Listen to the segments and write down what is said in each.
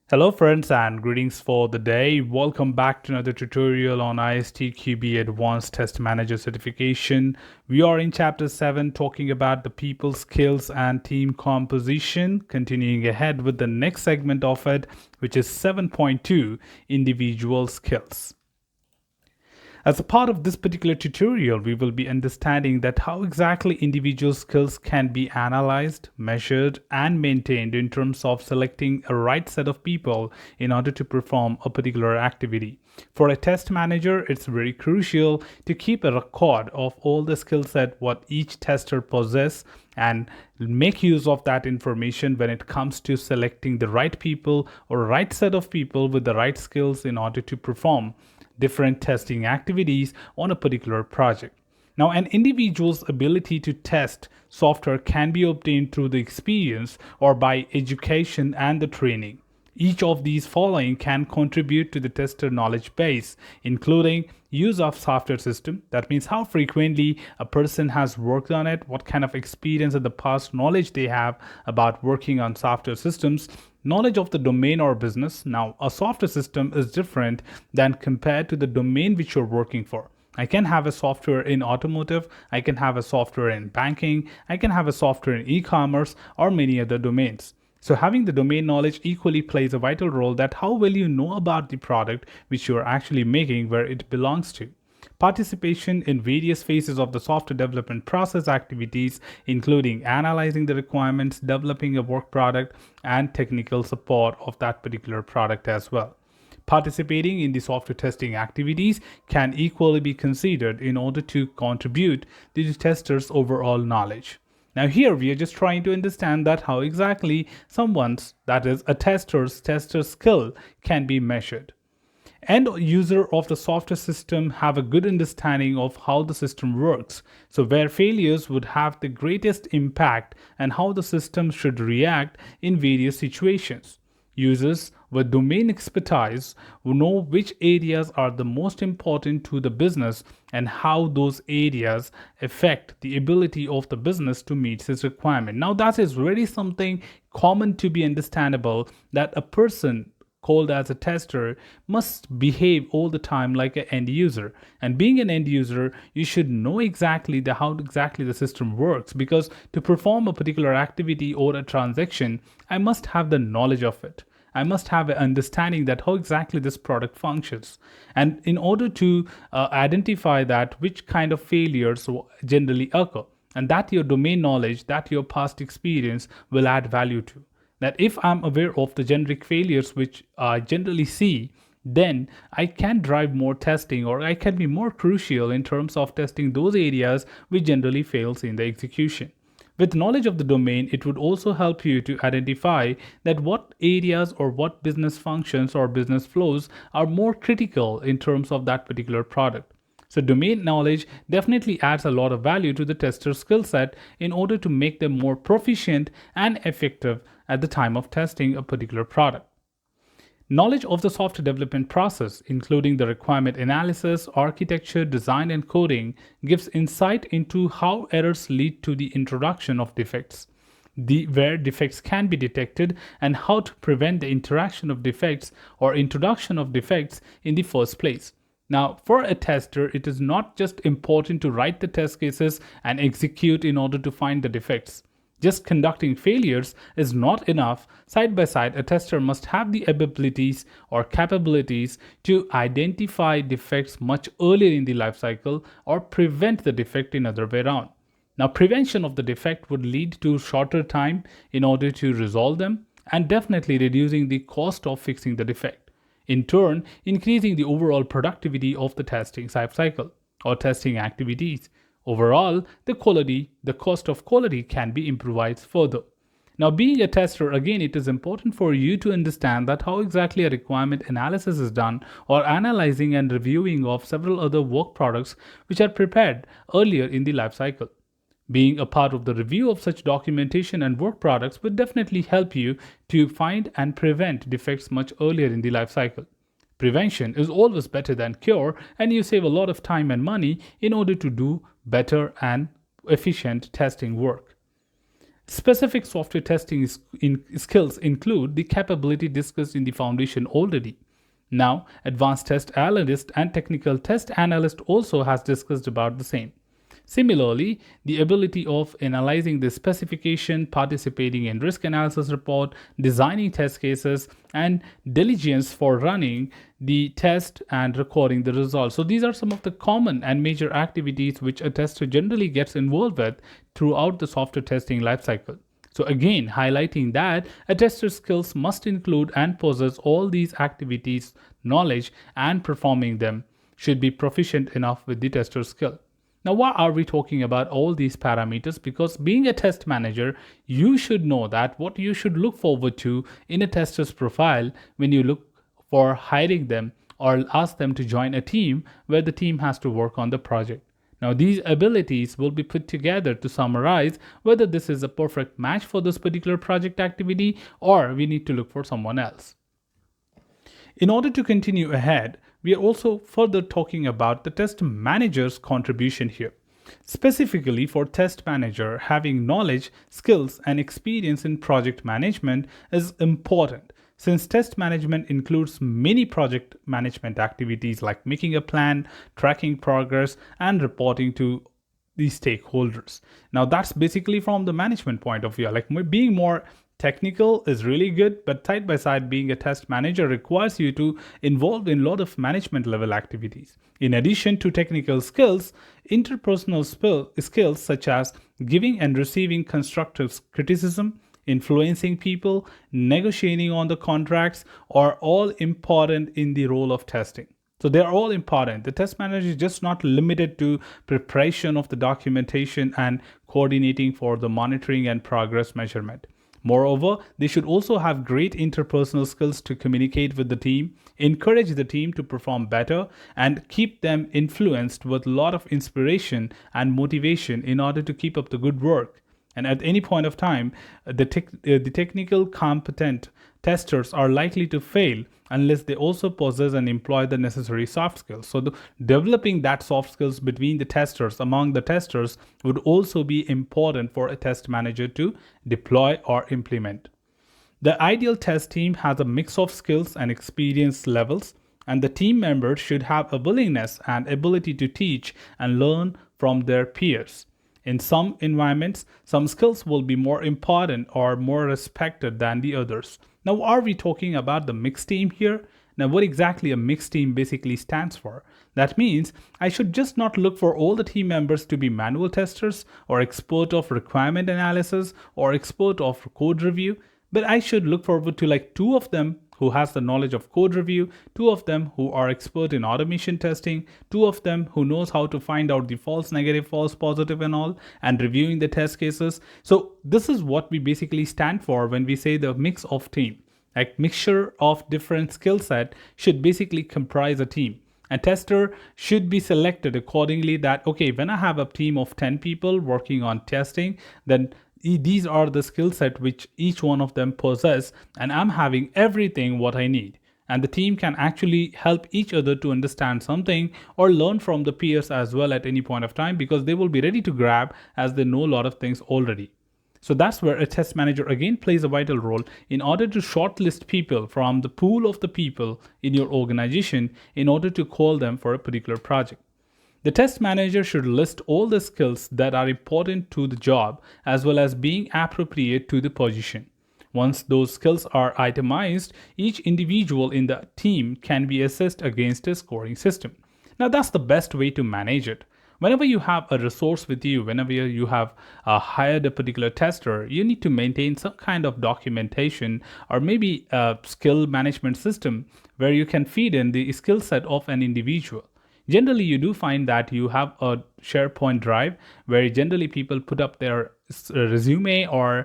Hello friends and greetings for the day. Welcome back to another tutorial on ISTQB Advanced Test Manager Certification. We are in chapter 7 talking about the people skills and team composition. Continuing ahead with the next segment of it, which is 7.2 individual skills. As a part of this particular tutorial, we will be understanding that how exactly individual skills can be analyzed, measured, and maintained in terms of selecting a right set of people in order to perform a particular activity. For a test manager, it's very crucial to keep a record of all the skill set what each tester possesses and make use of that information when it comes to selecting the right people or right set of people with the right skills in order to perform different testing activities on a particular project. Now, an individual's ability to test software can be obtained through the experience or by education and the training. Each of these following can contribute to the tester knowledge base, including use of software system. That means how frequently a person has worked on it, what kind of experience in the past knowledge they have about working on software systems, knowledge of the domain or business. Now, a software system is different than compared to the domain which you're working for. I can have a software in automotive, I can have a software in banking, I can have a software in e-commerce or many other domains. So having the domain knowledge equally plays a vital role that how well you know about the product which you are actually making where it belongs to. Participation in various phases of the software development process activities, including analyzing the requirements, developing a work product, and technical support of that particular product as well. Participating in the software testing activities can equally be considered in order to contribute to the tester's overall knowledge. Now here we are just trying to understand that how exactly someone's, that is a tester skill can be measured. End user of the software system have a good understanding of how the system works, so where failures would have the greatest impact and how the system should react in various situations. Users with domain expertise will know which areas are the most important to the business and how those areas affect the ability of the business to meet its requirement. Now that is really something common to be understandable, that a person called as a tester must behave all the time like an end user, and being an end user you should know exactly how exactly the system works, because to perform a particular activity or a transaction I must have the knowledge of it. I must have an understanding that how exactly this product functions, and in order to identify that which kind of failures generally occur, and that your domain knowledge, that your past experience will add value to. That if I'm aware of the generic failures which I generally see, then I can drive more testing, or I can be more crucial in terms of testing those areas which generally fails in the execution. With knowledge of the domain, it would also help you to identify that what areas or what business functions or business flows are more critical in terms of that particular product. So domain knowledge definitely adds a lot of value to the tester skill set in order to make them more proficient and effective at the time of testing a particular product. Knowledge of the software development process, including the requirement analysis, architecture, design, and coding, gives insight into how errors lead to the introduction of defects, where defects can be detected, and how to prevent the interaction of defects or introduction of defects in the first place. Now, for a tester, it is not just important to write the test cases and execute in order to find the defects. Just conducting failures is not enough. Side by side, a tester must have the abilities or capabilities to identify defects much earlier in the life cycle or prevent the defect in other way around. Now, prevention of the defect would lead to shorter time in order to resolve them, and definitely reducing the cost of fixing the defect. In turn, increasing the overall productivity of the testing life cycle or testing activities. Overall, the cost of quality can be improved further. Now, being a tester, again, it is important for you to understand that how exactly a requirement analysis is done, or analyzing and reviewing of several other work products which are prepared earlier in the life cycle. Being a part of the review of such documentation and work products would definitely help you to find and prevent defects much earlier in the life cycle. Prevention is always better than cure, and you save a lot of time and money in order to do better and efficient testing work. Specific software testing skills include the capability discussed in the foundation already. Now, advanced test analyst and technical test analyst also has discussed about the same. Similarly, the ability of analyzing the specification, participating in risk analysis report, designing test cases, and diligence for running the test and recording the results. So these are some of the common and major activities which a tester generally gets involved with throughout the software testing lifecycle. So again, highlighting that a tester's skills must include and possess all these activities, knowledge, and performing them should be proficient enough with the tester's skill. Now, why are we talking about all these parameters? Because being a test manager, you should know that what you should look forward to in a tester's profile when you look for hiring them or ask them to join a team where the team has to work on the project. Now, these abilities will be put together to summarize whether this is a perfect match for this particular project activity or we need to look for someone else. In order to continue ahead, we are also further talking about the test manager's contribution here. Specifically for test manager, having knowledge, skills, and experience in project management is important since test management includes many project management activities like making a plan, tracking progress, and reporting to the stakeholders. Now that's basically from the management point of view. Like being more technical is really good, but side by side, being a test manager requires you to involve in a lot of management level activities. In addition to technical skills, interpersonal skills such as giving and receiving constructive criticism, influencing people, negotiating on the contracts are all important in the role of testing. So they're all important. The test manager is just not limited to preparation of the documentation and coordinating for the monitoring and progress measurement. Moreover, they should also have great interpersonal skills to communicate with the team, encourage the team to perform better, and keep them influenced with a lot of inspiration and motivation in order to keep up the good work. And at any point of time, the technical competent testers are likely to fail unless they also possess and employ the necessary soft skills. So developing that soft skills between the testers, among the testers, would also be important for a test manager to deploy or implement. The ideal test team has a mix of skills and experience levels, and the team members should have a willingness and ability to teach and learn from their peers. In some environments, some skills will be more important or more respected than the others. Now, are we talking about the mixed team here? Now, what exactly a mixed team basically stands for? That means I should just not look for all the team members to be manual testers or expert of requirement analysis or expert of code review, but I should look forward to like two of them who has the knowledge of code review, two of them who are expert in automation testing, two of them who knows how to find out the false negative, false positive and all, and reviewing the test cases. So this is what we basically stand for when we say the mix of team. Like mixture of different skill set should basically comprise a team. A tester should be selected accordingly that, okay, when I have a team of 10 people working on testing, then these are the skill set which each one of them possess, and I'm having everything what I need. And the team can actually help each other to understand something or learn from the peers as well at any point of time, because they will be ready to grab as they know a lot of things already. So that's where a test manager again plays a vital role in order to shortlist people from the pool of the people in your organization in order to call them for a particular project. The test manager should list all the skills that are important to the job as well as being appropriate to the position. Once those skills are itemized, each individual in the team can be assessed against a scoring system. Now that's the best way to manage it. Whenever you have a resource with you, whenever you have hired a particular tester, you need to maintain some kind of documentation or maybe a skill management system where you can feed in the skill set of an individual. Generally, you do find that you have a SharePoint drive where generally people put up their resume or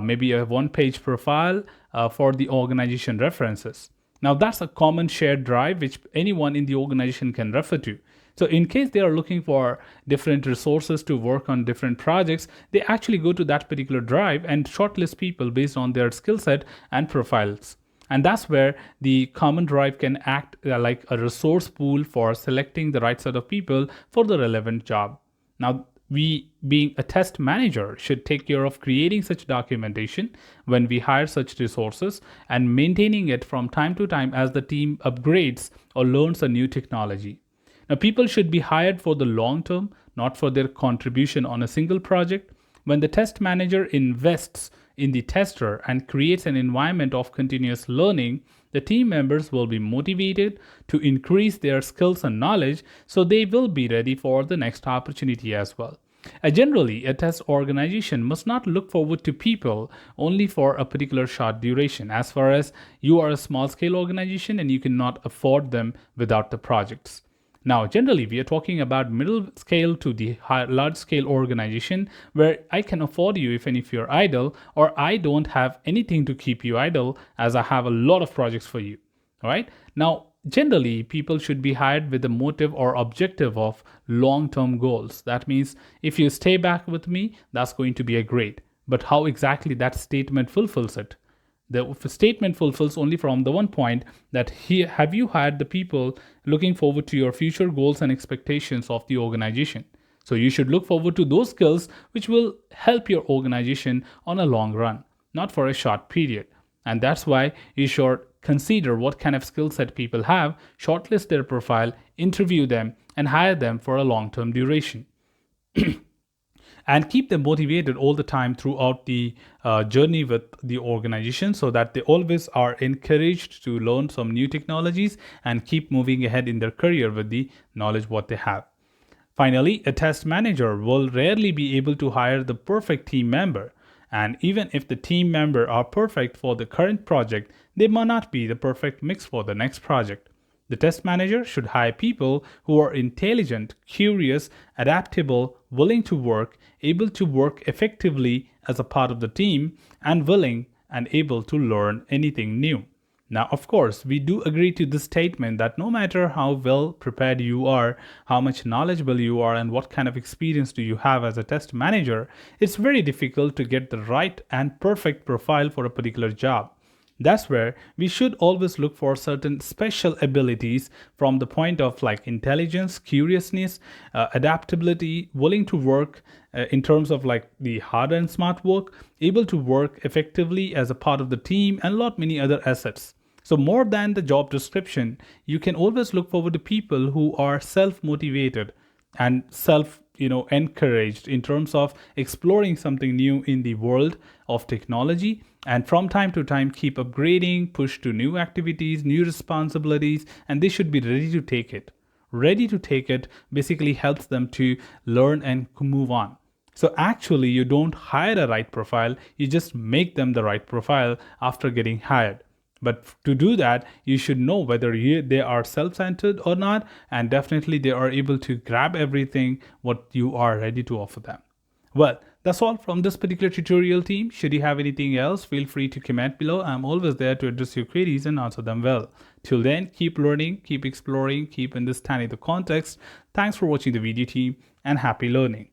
maybe a one-page profile for the organization references. Now, that's a common shared drive which anyone in the organization can refer to. So in case they are looking for different resources to work on different projects, they actually go to that particular drive and shortlist people based on their skill set and profiles. And that's where the common drive can act like a resource pool for selecting the right set of people for the relevant job. Now, We, being a test manager, should take care of creating such documentation when we hire such resources and maintaining it from time to time as the team upgrades or learns a new technology. Now, people should be hired for the long term, not for their contribution on a single project. When the test manager invests in the tester and creates an environment of continuous learning, the team members will be motivated to increase their skills and knowledge, so they will be ready for the next opportunity as well. Generally, a test organization must not look forward to people only for a particular short duration, as far as you are a small scale organization and you cannot afford them without the projects. Now, generally, we are talking about middle scale to the large scale organization where I can afford you even if you're idle, or I don't have anything to keep you idle as I have a lot of projects for you. All right. Now, generally, people should be hired with the motive or objective of long term goals. That means if you stay back with me, that's going to be a great. But how exactly that statement fulfills it? The statement fulfills only from the one point that have you hired the people looking forward to your future goals and expectations of the organization. So you should look forward to those skills which will help your organization on a long run, not for a short period. And that's why you should consider what kind of skill set people have, shortlist their profile, interview them, and hire them for a long-term duration. And keep them motivated all the time throughout the journey with the organization, so that they always are encouraged to learn some new technologies and keep moving ahead in their career with the knowledge what they have. Finally, a test manager will rarely be able to hire the perfect team member. And even if the team member are perfect for the current project, they may not be the perfect mix for the next project. The test manager should hire people who are intelligent, curious, adaptable, willing to work, able to work effectively as a part of the team, and willing and able to learn anything new. Now, of course, we do agree to this statement that no matter how well prepared you are, how much knowledgeable you are, and what kind of experience do you have as a test manager, it's very difficult to get the right and perfect profile for a particular job. That's where we should always look for certain special abilities from the point of like intelligence, curiousness, adaptability, willing to work in terms of like the hard and smart work, able to work effectively as a part of the team, and a lot many other assets. So more than the job description, you can always look forward to people who are self-motivated and encouraged in terms of exploring something new in the world of technology, and from time to time keep upgrading, push to new activities, new responsibilities, and they should be ready to take it. Ready to take it basically helps them to learn and move on. So actually, you don't hire a right profile, you just make them the right profile after getting hired. But to do that, you should know whether they are self-centered or not, and definitely they are able to grab everything what you are ready to offer them. Well, that's all from this particular tutorial, team. Should you have anything else, feel free to comment below. I'm always there to address your queries and answer them well. Till then, keep learning, keep exploring, keep understanding the context. Thanks for watching the video, team, and happy learning.